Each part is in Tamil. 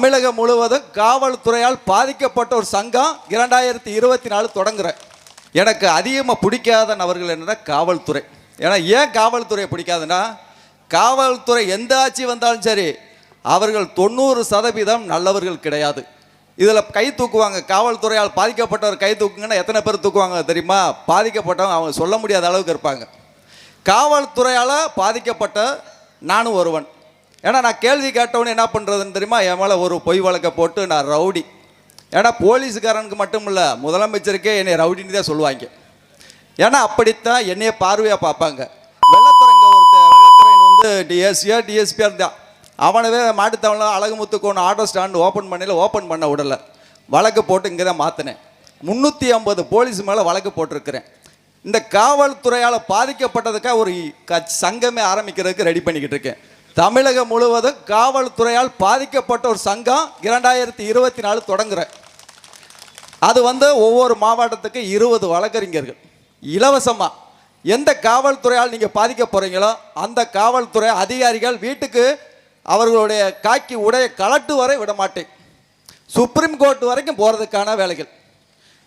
தமிழகம் முழுவதும் காவல்துறையால் பாதிக்கப்பட்ட ஒரு சங்கம் 2024 தொடங்குறேன். எனக்கு அதிகமாக பிடிக்காத நபர்கள் என்னன்னா காவல்துறை. ஏன்னா ஏன் காவல்துறையை பிடிக்காதுன்னா, காவல்துறை எந்த ஆட்சி வந்தாலும் சரி அவர்கள் 90% நல்லவர்கள் கிடையாது. இதில் கை தூக்குவாங்க, காவல்துறையால் பாதிக்கப்பட்டவர் கை தூக்குங்கன்னா எத்தனை பேர் தூக்குவாங்க தெரியுமா? பாதிக்கப்பட்டவங்க அவங்க சொல்ல முடியாத அளவுக்கு இருப்பாங்க. காவல்துறையால் பாதிக்கப்பட்ட நானும் ஒருவன். ஏன்னா நான் கேள்வி கேட்டவொன்னே என்ன பண்ணுறதுன்னு தெரியுமா, என் மேலே ஒரு பொய் வழக்கை போட்டு நான் ரவுடி. ஏன்னா போலீஸுக்காரனுக்கு மட்டும் இல்லை, முதலமைச்சருக்கே என்னை ரவுடின்னு தான் சொல்லுவாங்க. ஏன்னா அப்படித்தான் என்னைய பார்வையாக பார்ப்பாங்க. வெள்ளத்துறைங்க வெள்ளத்துறைன்னு வந்து டிஎஸ்பியாக இருந்தான். அவனவே மாட்டுத்தவனில் அழகுமுத்துக்கோன்னு ஆட்டோ ஸ்டாண்டு ஓப்பன் பண்ண விடலை, வழக்கு போட்டு இங்கே தான் மாற்றினேன். 350 போலீஸ் மேலே வழக்கு போட்டிருக்கிறேன். இந்த காவல்துறையால் பாதிக்கப்பட்டதுக்காக ஒரு சங்கமே ஆரம்பிக்கிறதுக்கு ரெடி பண்ணிக்கிட்டு இருக்கேன். தமிழகம் முழுவதும் காவல்துறையால் பாதிக்கப்பட்ட ஒரு சங்கம் 2024 தொடங்குறேன். அது வந்து ஒவ்வொரு மாவட்டத்துக்கு 20 வழக்கறிஞர்கள் இலவசமாக. எந்த காவல்துறையால் நீங்கள் பாதிக்க போகிறீங்களோ அந்த காவல்துறை அதிகாரிகள் வீட்டுக்கு அவர்களுடைய காக்கி உடைய கலட்டு வரை விட மாட்டேன். சுப்ரீம் கோர்ட் வரைக்கும் போகிறதுக்கான வேலைகள்.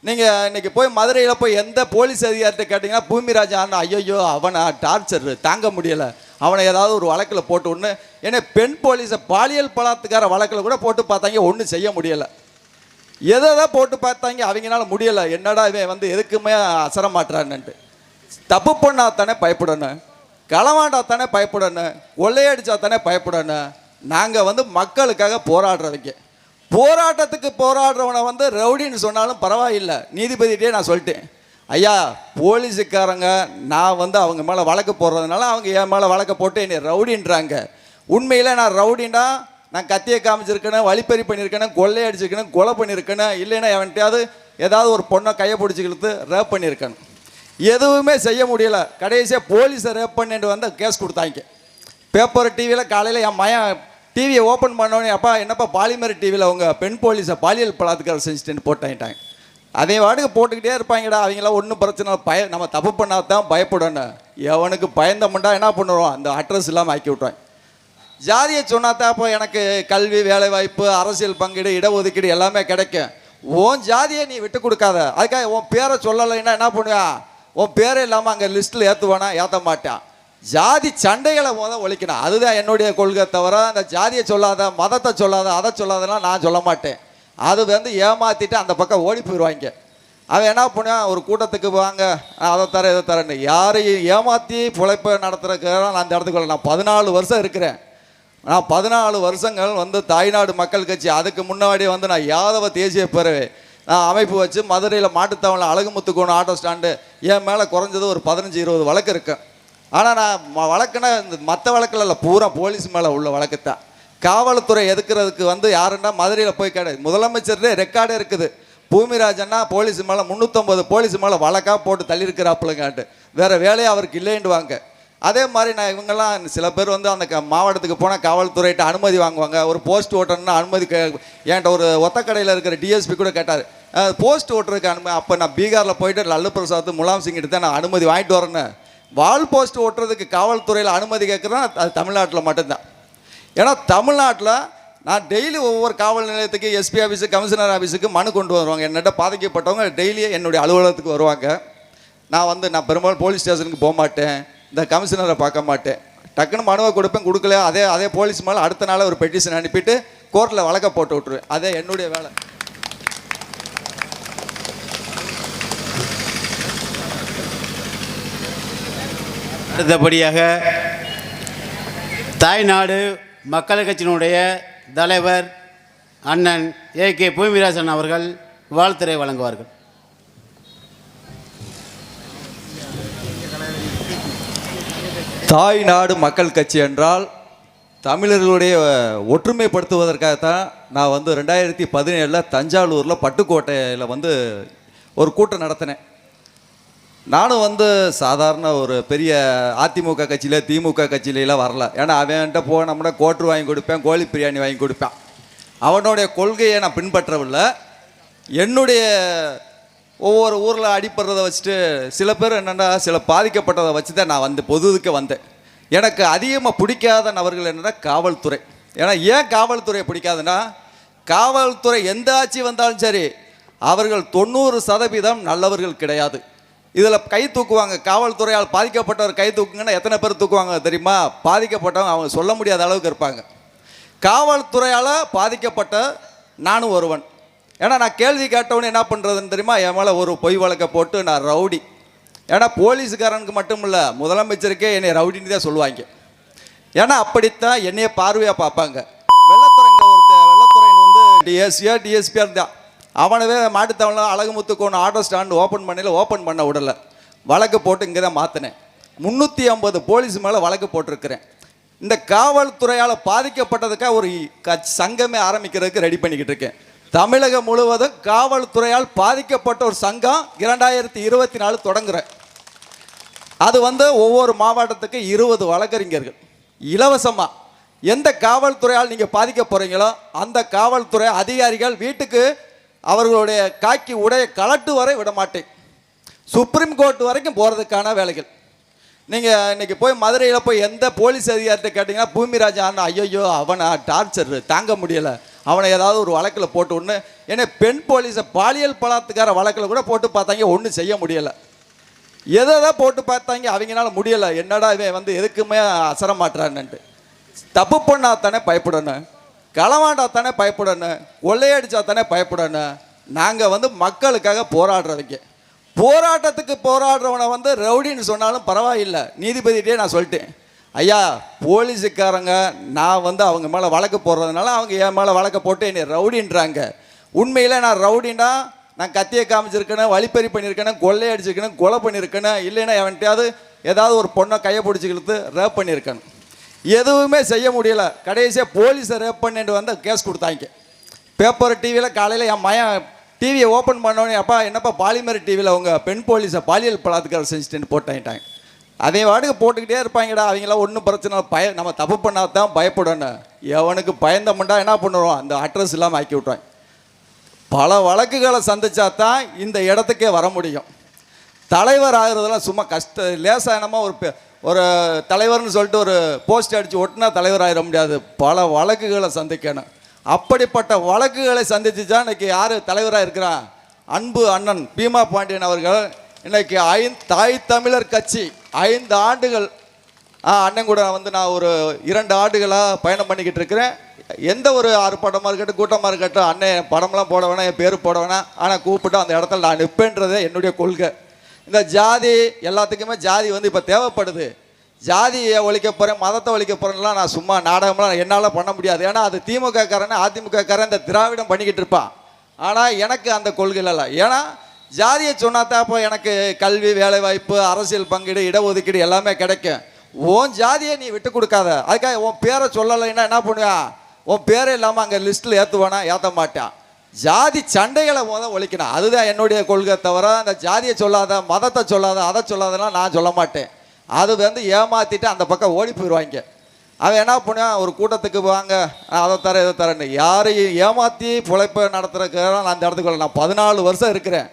நீங்கள் இன்றைக்கி போய் மதுரையில் போய் எந்த போலீஸ் அதிகாரிகிட்ட கேட்டிங்கன்னா, பூமிராஜா அண்ணா ஐயோ அவனை டார்ச்சர் தாங்க முடியலை, அவனை ஏதாவது ஒரு வழக்கில் போட்டு ஒன்று. ஏன்னா பெண் போலீஸை பாலியல் பலாத்கார வழக்கில் கூட போட்டு பார்த்தாங்க, ஒன்றும் செய்ய முடியலை. எதை போட்டு பார்த்தாங்க, அவங்களால முடியலை. என்னடா இவன் வந்து எதுக்குமே அசர மாட்டுறான்னுட்டு. தப்பு பண்ணா தானே பயப்படணும், களவாண்டா தானே பயப்படணும், கொள்ளையடிச்சா தானே பயப்படணும். நாங்கள் வந்து மக்களுக்காக போராடுறவங்க. போராட்டத்துக்கு போராடுறவனை வந்து ரவுடின்னு சொன்னாலும் பரவாயில்லை, நீதிபதிகிட்டே நான் சொல்லிட்டேன், ஐயா போலீஸுக்காரங்க நான் வந்து அவங்க மேலே வழக்கு போடுறதுனால அவங்க என் மேலே வழக்கு போட்டு என்னை ரவுடின்றாங்க. உண்மையில் நான் ரவுடின்னா நான் கத்தியை காமிச்சிருக்கேன், வழிப்பறி பண்ணியிருக்கேன், கொள்ளையடிச்சிருக்கேன், கொலை பண்ணியிருக்கேன், இல்லைன்னா எவன்ட்டையாவது ஏதாவது ஒரு பொண்ணை கையை பிடிச்சி இழுத்து ரேப் பண்ணியிருக்கேன். எதுவுமே செய்ய முடியலை. கடைசியாக போலீஸை ரேப் பண்ணிட்டு வந்து கேஸ் கொடுத்தாங்க. பேப்பர் டிவியில் காலையில் என் மயன் டிவியை ஓப்பன் பண்ணோன்னே, அப்பா என்னப்பா பாலிமர் டிவியில் அவங்க பெண் போலீஸை பாலியல் பலாத்காரம் செஞ்சுட்டு போட்டாங்கிட்டாங்க. அதே வாட்டுக்கு போட்டுக்கிட்டே இருப்பாங்கடா. அவங்களாம் ஒன்றும் பிரச்சனை நம்ம தப்பு பண்ணாதான் பயப்படணும். எவனுக்கு பயந்தமுண்டா என்ன பண்ணுவோம், அந்த அட்ரஸ் இல்லாமல் ஆக்கி விட்ருவாங்க. ஜாதியை சொன்னாதான் அப்போ எனக்கு கல்வி, வேலைவாய்ப்பு, அரசியல் பங்கீடு, இடஒதுக்கீடு எல்லாமே கிடைக்கும். உன் ஜாதியை நீ விட்டு கொடுக்காத. அதுக்காக உன் பேரை சொல்லலைன்னா என்ன பண்ணுவான், உன் பேரே இல்லாமல் அங்கே லிஸ்ட்டில் ஏற்றுவானா, ஏற்ற மாட்டான். ஜாதி சண்டைகளை ஒழிக்கணும், அதுதான் என்னுடைய கொள்கை. தவிர அந்த ஜாதியை சொல்லாத, மதத்தை சொல்லாத, அதை சொல்லாதெல்லாம் நான் சொல்ல மாட்டேன். அது வந்து ஏமாற்றிட்டு அந்த பக்கம் ஓடி போயிடுவாங்க. அவன் என்ன பண்ணுவான், ஒரு கூட்டத்துக்கு வாங்க அதை தர இதை தரேன்னு யாரையும் ஏமாற்றி பிழைப்பை நடத்துறதுக்காக நான் அந்த இடத்துக்குள்ள நான் 14 வருஷம் இருக்கிறேன். நான் 14 வருஷங்கள் வந்து தாய்நாடு மக்கள் கட்சி, அதுக்கு முன்னாடி வந்து நான் யாதவ தேசிய பேரவை நான் அமைப்பு வச்சு மதுரையில் மாட்டுத்தவனில் அழகுமுத்துக்கோணு ஆட்டோ ஸ்டாண்டு என் மேலே குறைஞ்சது ஒரு 15-20 வழக்கு இருக்கேன். ஆனால் நான் வழக்குன்னா இந்த மற்ற வழக்கில் இல்லை, பூரா போலீஸ் மேலே உள்ள வழக்கு தான். காவல்துறை எதுக்குறதுக்கு வந்து யாருன்னா மதுரையில் போய் முதலமைச்சர்கிட்ட ரெக்கார்டே இருக்குது. பூமிராஜன்னா போலீஸ் மேலே 350 போலீஸ் மேலே வழக்காக போட்டு தள்ளியிருக்கிறாப்புலங்காட்டு, வேறு வேலையை அவருக்கு இல்லைன்டுவாங்க. அதே மாதிரி நான் இவங்கெல்லாம் சில பேர் வந்து அந்த மாவட்டத்துக்கு போனால் காவல்துறையிட்ட அனுமதி வாங்குவாங்க. ஒரு போஸ்ட் ஓட்டணுன்னா அனுமதி என்கிட்ட ஒரு ஒத்தக்கடையில் இருக்கிற டிஎஸ்பி கூட கேட்டார், போஸ்ட் ஓட்டுறதுக்கு அனுமதி. அப்போ நான் பீகாரில் போயிட்டு லல்லு பிரசாத், முலாம் சிங்கிட்ட தான் நான் அனுமதி வாங்கிட்டு வரேன்னு. வால் போஸ்ட் ஓட்டுறதுக்கு காவல்துறையில் அனுமதி கேட்குறேன்னா அது தமிழ்நாட்டில் மட்டும்தான். ஏன்னா தமிழ்நாட்டில் நான் டெய்லி ஒவ்வொரு காவல் நிலையத்துக்கு, எஸ்பி ஆஃபீஸுக்கு, கமிஷனர் ஆஃபீஸுக்கு மனு கொண்டு வருவாங்க. என்னட்ட பாதிக்கப்பட்டவங்க டெய்லியே என்னுடைய அலுவலகத்துக்கு வருவாங்க. நான் பெரும்பாலும் போலீஸ் ஸ்டேஷனுக்கு போக மாட்டேன், இந்த கமிஷனரை பார்க்க மாட்டேன். டக்குன்னு மனுவை கொடுப்பேன், கொடுக்கல அதே போலீஸ் மேலே அடுத்த நாள் ஒரு பெட்டிஷன் அனுப்பிட்டு கோர்ட்டில் வழக்க போட்டு விட்ருவேன். அதே என்னுடைய வேலை. அடுத்தபடியாக தாய்நாடு மக்கள் கட்சியினுடைய தலைவர் அண்ணன் ஏ.கே. பூமிராஜன் அவர்கள் வாழ்த்துரை வழங்குவார்கள். தாய்நாடு மக்கள் கட்சி என்றால் தமிழர்களுடைய ஒற்றுமைப்படுத்துவதற்காகத்தான் நான் வந்து 2017 தஞ்சாவூரில் பட்டுக்கோட்டையில் வந்து ஒரு கூட்டம் நடத்தினேன். நானும் வந்து சாதாரண ஒரு பெரிய அதிமுக கட்சியில், திமுக கட்சியிலாம் வரல. ஏன்னா அவன்கிட்ட போனோம்னா கோட்ரு வாங்கி கொடுப்பேன், கோழி பிரியாணி வாங்கி கொடுப்பேன். அவனுடைய கொள்கையை நான் பின்பற்றவில்லை. என்னுடைய ஒவ்வொரு ஊரில் அடிப்படுறதை வச்சுட்டு சில பேர் என்னென்னா சில பாதிக்கப்பட்டதை வச்சு தான் நான் வந்து பொதுவுக்கு வந்தேன். எனக்கு அதிகமாக பிடிக்காத நபர்கள் என்னென்னா காவல்துறை. ஏன்னா ஏன் காவல்துறையை பிடிக்காதுன்னா, காவல்துறை எந்த ஆட்சி வந்தாலும் சரி அவர்கள் 90% நல்லவர்கள் கிடையாது. இதில் கை தூக்குவாங்க, காவல்துறையால் பாதிக்கப்பட்டவர் கை தூக்குங்கன்னா எத்தனை பேர் தூக்குவாங்க தெரியுமா? பாதிக்கப்பட்டவங்க அவங்க சொல்ல முடியாத அளவுக்கு இருப்பாங்க. காவல்துறையால் பாதிக்கப்பட்ட நானும் ஒருவன். ஏன்னா நான் கேள்வி கேட்டவொன்னே என்ன பண்ணுறதுன்னு தெரியுமா? என் மேலே ஒரு பொய் வழக்கை போட்டு நான் ரவுடி. ஏன்னா போலீஸுக்காரனுக்கு மட்டும் இல்லை, முதலமைச்சருக்கே என்னை ரவுடின்னு தான் சொல்லுவாங்க. ஏன்னா அப்படித்தான் என்னைய பார்வையாக பார்ப்பாங்க. வெள்ளத்துறைன்னு வந்து டிஎஸ்பியாக இருந்தான். அவனவே மாட்டுத்தவனில் அழகுமுத்துக்கோன்னு ஆட்டோ ஸ்டாண்டு ஓப்பன் பண்ண விடலை. வழக்கு போட்டு இங்கே தான் மாற்றினேன். 350 போலீஸ் மேலே வழக்கு போட்டிருக்கிறேன். இந்த காவல்துறையால் பாதிக்கப்பட்டதுக்காக ஒரு சங்கமே ஆரம்பிக்கிறதுக்கு ரெடி பண்ணிக்கிட்டு இருக்கேன். தமிழகம் முழுவதும் காவல்துறையால் பாதிக்கப்பட்ட ஒரு சங்கம் 2024 தொடங்குறேன். அது வந்து ஒவ்வொரு மாவட்டத்துக்கு 20 வழக்கறிஞர்கள் இலவசமாக. எந்த காவல்துறையால் நீங்கள் பாதிக்க போகிறீங்களோ அந்த காவல்துறை அதிகாரிகள் வீட்டுக்கு அவர்களுடைய காக்கி உடைய கலட்டு வரை விட மாட்டேன். சுப்ரீம் கோர்ட் வரைக்கும் போகிறதுக்கான வேலைகள். நீங்கள் இன்றைக்கி போய் மதுரையில் போய் எந்த போலீஸ் அதிகாரிட்ட கேட்டிங்கன்னா பூமிராஜா அண்ணா ஐயோ அவனை டார்ச்சர் தாங்க முடியலை, அவனை ஏதாவது ஒரு வழக்கில் போட்டு ஒன்று, ஏன்னா பெண் போலீஸை பாலியல் பலாத்கார வழக்கில் கூட போட்டு பார்த்தாங்க, ஒன்றும் செய்ய முடியலை. எதை போட்டு பார்த்தாங்க, அவங்களால முடியலை. என்னடா இவன் வந்து எதுக்குமே அசர மாட்டுறான்னுட்டு. தப்பு பண்ணா தானே பயப்படணும், களவாண்டா தானே பயப்படணும், கொள்ளையடிச்சா தானே பயப்படணும். நாங்கள் வந்து மக்களுக்காக போராடுறவங்க. போராட்டத்துக்கு போராடுறவனை வந்து ரவுடின்னு சொன்னாலும் பரவாயில்லை, நீதிபதிகிட்டே நான் சொல்லிட்டேன், ஐயா போலீஸுக்காரங்க நான் வந்து அவங்க மேலே வழக்கு போடுறதுனால அவங்க என் மேலே வழக்கு போட்டு என்னை ரவுடின்றாங்க. உண்மையில் நான் ரவுடின்னா நான் கத்தியை காமிச்சிருக்கேன், வழிப்பறி பண்ணியிருக்கேன், கொள்ளை அடிச்சிருக்கேன், கொலை பண்ணியிருக்கேன், இல்லைன்னா எவன்கிட்டயாவது ஏதாவது ஒரு பொண்ணை கையை பிடிச்சிக்கிட்டு ரேப் பண்ணியிருக்கேன். எதுவுமே செய்ய முடியலை. கடைசியாக போலீஸை ரேப் பண்ணிட்டு வந்து கேஸ் கொடுத்தாங்க. பேப்பர் டிவியில் காலையில் என் மயன் டிவியை ஓப்பன் பண்ணோன்னே, அப்பா என்னப்பா பாலிமர் டிவியில் அவங்க பெண் போலீஸை பாலியல் பலாத்காரம் செஞ்சுட்டுன்னு போட்டாங்க. அதே வாட்டுக்கு போட்டுக்கிட்டே இருப்பாங்கடா. அவங்களாம் ஒன்றும் பிரச்சனை நம்ம தப்பு பண்ணாதான் பயப்படணும். எவனுக்கு பயந்தமுண்டா என்ன பண்ணுவோம், அந்த அட்ரஸ் இல்லாமல் ஆக்கி விட்ருவாங்க. பல வழக்குகளை சந்திச்சா தான் இந்த இடத்துக்கே வர முடியும். தலைவர் ஆகிறதுலாம் சும்மா லேசானமாக ஒரு தலைவர்னு சொல்லிட்டு ஒரு போஸ்ட் அடித்து ஒட்டினா தலைவர் ஆகிட முடியாது. பல வழக்குகளை சந்திக்கணும். அப்படிப்பட்ட வழக்குகளை சந்தித்து தான் இன்றைக்கி யார் தலைவராக இருக்கிறான்? அன்பு அண்ணன் பீமா பாண்டியன் அவர்கள். இன்றைக்கி தாய் தமிழர் கட்சி 5 ஆண்டுகள் அண்ணன் கூட வந்து நான் ஒரு 2 ஆண்டுகளாக பயணம் பண்ணிக்கிட்டு இருக்கிறேன். எந்த ஒரு ஆர்ப்பாட்டமாக இருக்கட்டும், கூட்டமாக இருக்கட்டும், அண்ணன் படம்லாம் போட வேணாம், என் பேர் போட வேணாம், ஆனால் கூப்பிட்டு அந்த இடத்துல நான் நிற்பேன்றதே என்னுடைய கொள்கை. இந்த ஜாதி எல்லாத்துக்குமே ஜாதி வந்து இப்போ தேவைப்படுது. ஜாதியை ஒழிக்க போகிறேன், மதத்தை ஒழிக்க போகிறேன்லாம் நான் சும்மா நாடகம்லாம் என்னால் பண்ண முடியாது. ஏன்னா அது திமுககாரன் அதிமுககாரன் இந்த திராவிடம் பண்ணிக்கிட்டு இருப்பான். ஆனால் எனக்கு அந்த கொள்கையில் இல்லை. ஏன்னா ஜாதியை சொன்னாதான் இப்போ எனக்கு கல்வி, வேலைவாய்ப்பு, அரசியல் பங்கீடு, இடஒதுக்கீடு எல்லாமே கிடைக்கும். உன் ஜாதியை நீ விட்டு கொடுக்காத. அதுக்காக உன் பேரை சொல்லலைன்னா என்ன பண்ணுவான்? உன் பேரே இல்லாமல் அங்கே லிஸ்ட்டில் ஏற்றுவானா? ஏற்ற மாட்டான். ஜாதி சண்டைகளை ஒழிக்கணும், அதுதான் என்னுடைய கொள்கை. தவிர அந்த ஜாதியை சொல்லாத, மதத்தை சொல்லாத, அதை சொல்லாதெல்லாம் நான் சொல்ல மாட்டேன். அது வந்து ஏமாற்றிட்டு அந்த பக்கம் ஓடி போயிடுவாங்க. அவன் என்ன பண்ணுவான்? ஒரு கூட்டத்துக்கு வாங்க, அதை தர இதை தரேன்னு யாரையும் ஏமாற்றி பிழைப்பை நடத்துறதுக்காக நான் அந்த இடத்துக்கு நான் 14 வருஷம் இருக்கிறேன்.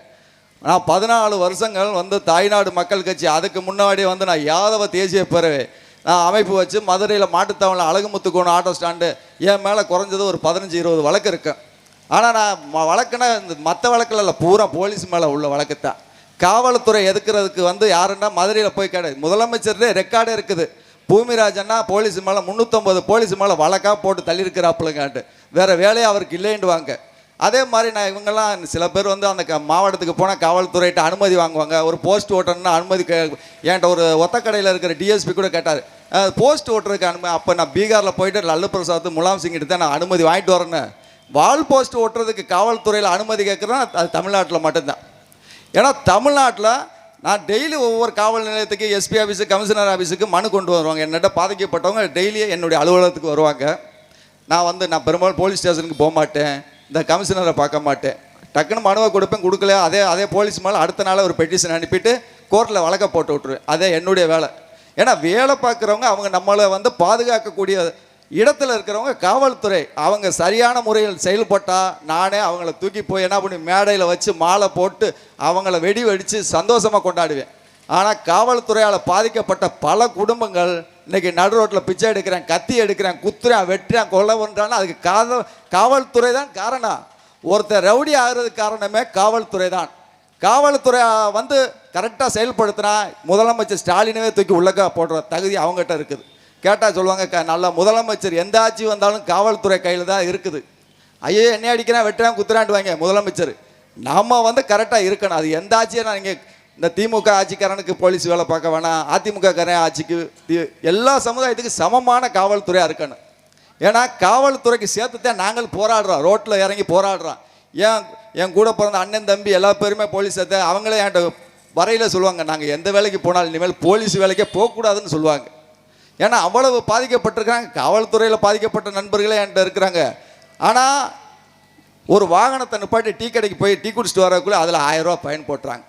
நான் 14 வருஷங்கள் வந்து தாய்நாடு மக்கள் கட்சி, அதுக்கு முன்னாடி வந்து நான் யாதவ தேசிய பேரவை நான் அமைப்பு வச்சு மதுரையில் மாட்டுத்தாவணில் அழகுமுத்துக்கோணம் ஆட்டோ ஸ்டாண்டு என் மேலே குறைஞ்சது ஒரு 15-20 வழக்கு இருக்கேன். ஆனால் நான் வழக்குன்னா இந்த மற்ற வழக்கில் இல்லை, பூரா போலீஸ் மேலே உள்ள வழக்கு தான். காவல்துறை எதுக்கிறதுக்கு வந்து யாருன்னா மதுரையில் போய் முதலமைச்சர்கிட்ட ரெக்கார்டே இருக்குது. பூமிராஜன்னா போலீஸ் மேலே 350 போலீஸ் மேலே வழக்காக போட்டு தள்ளியிருக்கிறாப்புலங்காட்டு வேறு வேலையை அவருக்கு இல்லைன்டுவாங்க. அதே மாதிரி நான் இவங்கெல்லாம் சில பேர் வந்து அந்த மாவட்டத்துக்கு போனால் காவல்துறையிட்ட அனுமதி வாங்குவாங்க. ஒரு போஸ்ட் ஓட்டணுன்னா அனுமதி என்கிட்ட ஒரு ஒத்தக்கடையில் இருக்கிற டிஎஸ்பி கூட கேட்டார், போஸ்ட் ஓட்டுறதுக்கு அனுமதி. அப்போ நான் பீகாரில் போயிட்டு லல்லு பிரசாத், முலாம் சிங்கிட்ட தான் நான் அனுமதி வாங்கிட்டு வரேன்னு. வால் போஸ்ட் ஓட்டுறதுக்கு காவல்துறையில் அனுமதி கேட்குறேன், அது தமிழ்நாட்டில் மட்டும்தான். ஏன்னா தமிழ்நாட்டில் நான் டெய்லி ஒவ்வொரு காவல் நிலையத்துக்கு, எஸ்பி ஆஃபீஸு, கமிஷனர் ஆஃபீஸுக்கு மனு கொண்டு வருவாங்க. என்னட்ட பாதிக்கப்பட்டவங்க டெய்லியே என்னுடைய அலுவலகத்துக்கு வருவாங்க. நான் பெரும்பாலும் போலீஸ் ஸ்டேஷனுக்கு போக மாட்டேன், இந்த கமிஷனரை பார்க்க மாட்டேன். டக்குன்னு மனுவை கொடுப்பேன், கொடுக்கல அதே போலீஸ் மேலே அடுத்த நாள் ஒரு பெட்டிஷன் அனுப்பிட்டு கோர்ட்டில் வழக்க போட்டு விட்ருவேன். அதே என்னுடைய வேலை. ஏன்னா வேலை பார்க்குறவங்க அவங்க நம்மளை வந்து பாதுகாக்கக்கூடிய இடத்துல இருக்கிறவங்க காவல்துறை. அவங்க சரியான முறையில் செயல்பட்டால் நானே அவங்கள தூக்கி போய் என்ன பண்ணி மேடையில் வச்சு மாலை போட்டு அவங்கள வெடிச்சு சந்தோஷமாக கொண்டாடுவேன். ஆனால் காவல்துறையால் பாதிக்கப்பட்ட பல குடும்பங்கள் இன்னைக்கு நடு ரோட்டில் பிச்சை எடுக்கிறேன், கத்தி எடுக்கிறேன், குத்துறேன், வெட்டுறேன், கொலை பண்ணுறான்னு அதுக்கு காவல்துறை தான் காரணம். ஒருத்தர் ரவுடி ஆகிறதுக்கு காரணமே காவல்துறை தான். காவல்துறை வந்து கரெக்டாக செயல்படுத்தினா முதலமைச்சர் ஸ்டாலினவே தூக்கி உள்ளக்க போடுற தகுதி அவங்ககிட்ட இருக்குது. கேட்டால் சொல்லுவாங்க, நல்ல முதலமைச்சர் எந்த ஆட்சி வந்தாலும் காவல்துறை கையில் தான் இருக்குது. ஐயோ என்ன அடிக்கிறேன், வெட்டுறேன், குத்துறான்ட்டு வாங்க முதலமைச்சர். நம்ம வந்து கரெக்டாக இருக்கணும். அது எந்த ஆட்சியை நான் இங்கே இந்த திமுக ஆட்சிக்காரனுக்கு போலீஸ் வேலை பார்க்க வேணாம், அதிமுக காரன் ஆட்சிக்கு எல்லா சமுதாயத்துக்கும் சமமான காவல்துறையாக இருக்கணும். ஏன்னா காவல்துறைக்கு சேர்த்துத்தான் நாங்கள் போராடுறோம், ரோட்டில் இறங்கி போராடுறோம். என் கூட பிறந்த அண்ணன் தம்பி எல்லா பேருமே போலீஸ் சேர்த்து அவங்களே என்கிட்ட வரையில் சொல்லுவாங்க, நாங்கள் எந்த வேலைக்கு போனாலும் இனிமேல் போலீஸ் வேலைக்கே போகக்கூடாதுன்னு சொல்லுவாங்க. ஏன்னா அவ்வளவு பாதிக்கப்பட்டிருக்கிறாங்க. காவல்துறையில் பாதிக்கப்பட்ட நண்பர்களே என்கிட்ட இருக்கிறாங்க. ஆனால் ஒரு வாகனத்தை நிப்பாட்டி டீ கடைக்கு போய் டீ குடிச்சிட்டு வரக்குள்ளே அதில் 1000 ரூபா ஃபைன் போட்டுறாங்க.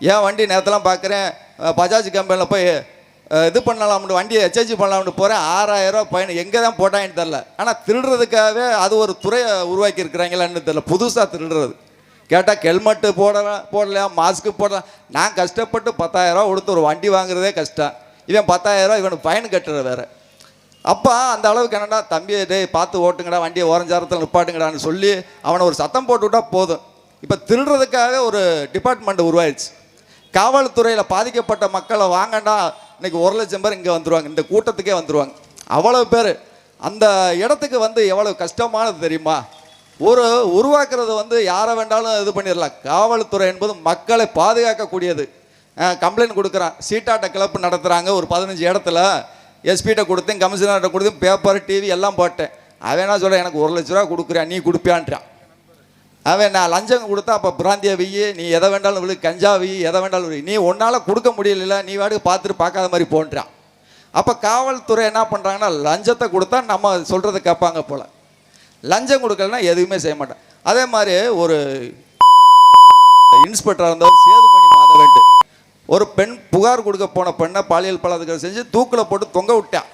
ஏன் வண்டி நேரத்தெல்லாம் பார்க்குறேன், பஜாஜ் கம்பெனியில் போய் இது பண்ணலாம்னு வண்டியை எச்ஹெச் பண்ணலாம்னு போகிறேன், 6000 ரூபா ஃபைன். எங்கே தான் போட்டாங்கன்னு தெரில. ஆனால் திருடுறதுக்காகவே அது ஒரு துறையை உருவாக்கி இருக்கிறாங்களான்னு தெரில, புதுசாக திருடுறது. கேட்டால் ஹெல்மெட்டு போடலாம், மாஸ்க்கு போடலாம். நான் கஷ்டப்பட்டு 10,000 ரூபா கொடுத்து ஒரு வண்டி வாங்குறதே கஷ்டம். இவன் 10,000 ரூபா இவனுக்கு ஃபைன் கட்டுற வேறு. அப்போ அந்த அளவுக்கு என்னடா, தம்பி டேய் பார்த்து ஓட்டுங்கடா, வண்டியை ஓரஞ்சாரத்தில் நிப்பாட்டுங்கடான்னு சொல்லி அவனை ஒரு சத்தம் போட்டு விட்டால் போதும். இப்போ திருடுறதுக்காக ஒரு டிபார்ட்மெண்ட் உருவாயிடுச்சு. காவல்துறையில் பாதிக்கப்பட்ட மக்களை வாங்கண்டா, இன்றைக்கி 1,00,000 பேர் இங்கே வந்துடுவாங்க, இந்த கூட்டத்துக்கே வந்துடுவாங்க. அவ்வளோ பேர் அந்த இடத்துக்கு வந்து எவ்வளோ கஷ்டமானது தெரியுமா? உருவாக்குறது வந்து யாரை வேண்டாலும் இது பண்ணிடலாம். காவல்துறை என்பது மக்களை பாதுகாக்கக்கூடியது. கம்ப்ளைண்ட் கொடுக்குறான், சீட்டாட்ட கிளப்பு நடத்துகிறாங்க ஒரு 15 இடத்துல, எஸ்பிகிட்ட கொடுத்தேன், கமிஷனர்கிட்ட கொடுத்தேன், பேப்பர் டிவி எல்லாம் போட்டேன். அவன் என்ன சொல்கிறேன், எனக்கு 1,00,000 ரூபா கொடுக்குறேன், நீ கொடுப்பியான்றான். அவன் நான் லஞ்சம் கொடுத்தா அப்போ பிராந்திய வெய்யி, நீ எதை வேண்டாலும் விழு, கஞ்சா வெய்யி, எதை வேண்டாலும் வெய்யி, நீ ஒன்றால் கொடுக்க முடியல, நீ வாட்டுக்கு பார்த்துட்டு பார்க்காத மாதிரி போன்றான். அப்போ காவல்துறை என்ன பண்ணுறாங்கன்னா, லஞ்சத்தை கொடுத்தா நம்ம சொல்கிறத கேட்பாங்க போல், லஞ்சம் கொடுக்கலன்னா எதுவுமே செய்ய மாட்டேன். அதே மாதிரி ஒரு இன்ஸ்பெக்டராக இருந்தவர் சேதுமணி மாதவன்ட்டு ஒரு பெண் புகார் கொடுக்க போன பெண்ணை பாலியல் பலாத்காரம் செஞ்சு தூக்கில் போட்டு தொங்க விட்டான்.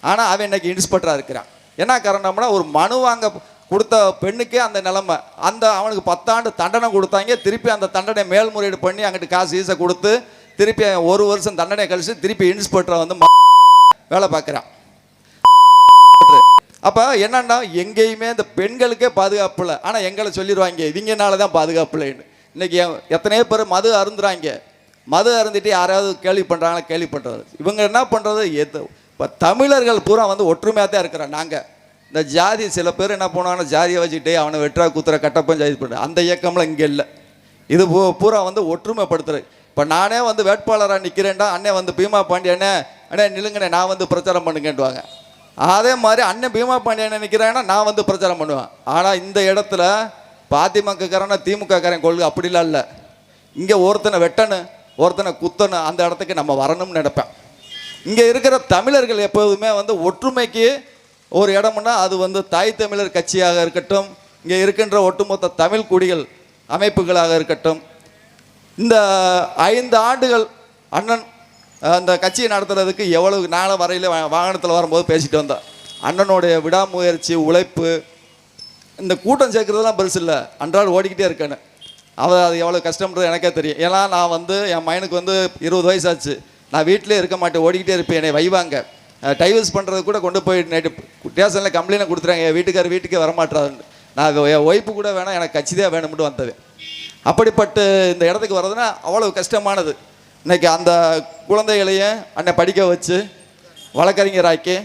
ஆனால் அவன் இன்னைக்கு இன்ஸ்பெக்டராக இருக்கிறான். என்ன காரணம்னா, ஒரு மனு வாங்க கொடுத்த பெண்ணுக்கே அந்த நிலைமை. அவனுக்கு 10 ஆண்டு தண்டனை கொடுத்தாங்க. திருப்பி அந்த தண்டனை மேல்முறையீடு பண்ணி அங்கிட்டு காசு ஈசை கொடுத்து திருப்பி 1 வருஷம் தண்டனை கழிச்சு திருப்பி இன்ஸ்பெக்டரை வந்து வேலை பார்க்குறான். அப்போ என்னன்னா, எங்கேயுமே இந்த பெண்களுக்கே பாதுகாப்பு இல்லை. ஆனால் எங்களை சொல்லிடுவாங்க, இவங்கனால தான் பாதுகாப்பு இல்லைன்னு. இன்றைக்கி எத்தனையோ பேர் மது அருந்துறாங்க, மது அருந்திட்டு யாராவது கேள்வி பண்ணுறாங்களா, கேள்வி பண்ணுறது. இவங்க என்ன பண்ணுறது, இப்போ தமிழர்கள் பூரா வந்து ஒற்றுமையாக தான் இருக்கிறோம். நாங்கள் இந்த ஜாதி சில பேர் என்ன பண்ணுவாங்கன்னா, ஜாதியை வச்சுக்கிட்டே அவனை வெட்டுறா குத்துற கட்டப்பம் ஜாதி பண்ணுற அந்த இயக்கம்லாம் இங்கே இல்லை. இது பூரா வந்து ஒற்றுமைப்படுத்துறது. இப்போ நானே வந்து வேட்பாளராக நிற்கிறேன்டா, அண்ணன் வந்து பீமா பாண்டியண்ணே அண்ணே நிலுங்கண்ணே நான் வந்து பிரச்சாரம் பண்ணுங்கன்ட்டுவாங்க. அதே மாதிரி அண்ணன் பீமா பாண்டியண்ணே நிற்கிறேன்னா நான் வந்து பிரச்சாரம் பண்ணுவேன். ஆனால் இந்த இடத்துல அதிமுகக்காரனா திமுகக்காரன் கொள்கை அப்படிலாம் இல்லை. இங்கே ஒருத்தனை வெட்டணும், ஒருத்தனை குத்தணும், அந்த இடத்துக்கு நம்ம வரணும்னு நினைப்பேன். இங்கே இருக்கிற தமிழர்கள் எப்போதுமே வந்து ஒற்றுமைக்கு ஒரு இடம்னா அது வந்து தாய் தமிழர் கட்சியாக இருக்கட்டும், இங்கே இருக்கின்ற ஒட்டுமொத்த தமிழ் குடிகள் அமைப்புகளாக இருக்கட்டும். இந்த 5 ஆண்டுகள் அண்ணன் அந்த கட்சியை நடத்துறதுக்கு எவ்வளவு நாள வரையில் வாகனத்தில் வரும்போது பேசிட்டு வந்தேன். அண்ணனுடைய விடாமுயற்சி, உழைப்பு, இந்த கூட்டம் சேர்க்குறதுலாம் பெருசு இல்லை, அன்றாடம் ஓடிக்கிட்டே இருக்கேன்னு. அது எவ்வளோ கஷ்டம்ன்றது எனக்கே தெரியும். ஏன்னா நான் வந்து என் பையனுக்கு வந்து 20 வயசாச்சு. நான் வீட்டிலே இருக்க மாட்டேன், ஓடிக்கிட்டே இருப்பேன். என்னை வைவாங்க, டைவர்ஸ் பண்ணுறது கூட கொண்டு போய் நைட்டு ஸ்டேஷனில் கம்ப்ளைண்ட் கொடுத்துறாங்க, என் வீட்டுக்கே வரமாட்டாருன்னு. நான் என் ஒய்ஃபு கூட வேணாம், எனக்கு கட்சி தான் வேணும்னு வந்தது. அப்படிப்பட்டு இந்த இடத்துக்கு வர்றதுன்னா அவ்வளோ கஷ்டமானது. இன்றைக்கி அந்த குழந்தைகளையும் அண்ணன் படிக்க வச்சு வழக்கறிஞராக்கி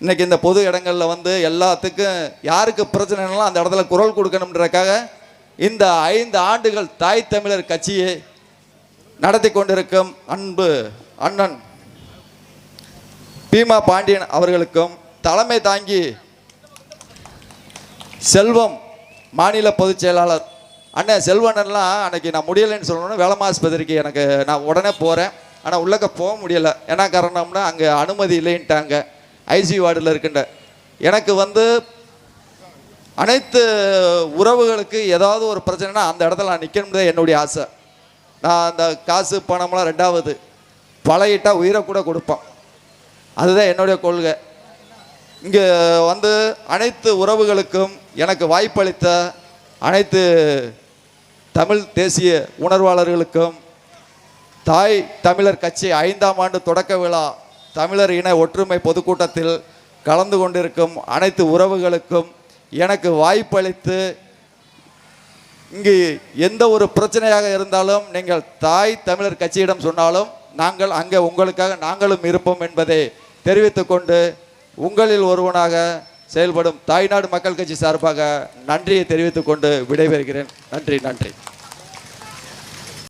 இன்றைக்கி இந்த பொது இடங்களில் வந்து எல்லாத்துக்கும் யாருக்கு பிரச்சனைனாலும் அந்த இடத்துல குரல் கொடுக்கணுன்றக்காக இந்த 5 ஆண்டுகள் தாய் தமிழர் கட்சியை நடத்தி கொண்டிருக்கும் அன்பு அண்ணன் பீமா பாண்டியன் அவர்களுக்கும், தலைமை தாங்கி செல்வம் மாநில பொதுச் செயலாளர் அண்ணன் செல்வண்ணன்லாம் அன்றைக்கி நான் முடியலைன்னு சொல்லணும்னு வேளம்மா ஆஸ்பத்திரிக்கு எனக்கு நான் உடனே போகிறேன். ஆனால் உள்ளக்க போக முடியலை. என்ன காரணம்னா அங்கே அனுமதி இல்லைன்ட்டாங்க. ஐசியூ வார்டில் இருக்கின்ற எனக்கு வந்து அனைத்து உறவுகளுக்கு ஏதாவது ஒரு பிரச்சனைனா அந்த இடத்துல நான் நிற்கணும்னு என்னுடைய ஆசை. நான் அந்த காசு பணம்லாம் 2வது, பழகிட்டா உயிரை கூட கொடுப்பேன். அதுதான் என்னுடைய கொள்கை. இங்கே வந்து அனைத்து உறவுகளுக்கும் எனக்கு வாய்ப்பளித்த அனைத்து தமிழ் தேசிய உணர்வாளர்களுக்கும், தாய் தமிழர் கட்சி 5ஆம் ஆண்டு தொடக்க விழா தமிழர் இன ஒற்றுமை பொதுக்கூட்டத்தில் கலந்து கொண்டிருக்கும் அனைத்து உறவுகளுக்கும் எனக்கு வாய்ப்பளித்து இங்கு எந்த ஒரு பிரச்சனையாக இருந்தாலும் நீங்கள் தாய் தமிழர் கட்சியிடம் சொன்னாலும் நாங்கள் அங்கே உங்களுக்காக நாங்களும் இருப்போம் என்பதை தெரிவித்துக்கொண்டு உங்களில் ஒருவனாக செயல்படும் தாய்நாடு மக்கள் கட்சி சார்பாக நன்றியை தெரிவித்துக்கொண்டு விடைபெறுகிறேன். நன்றி.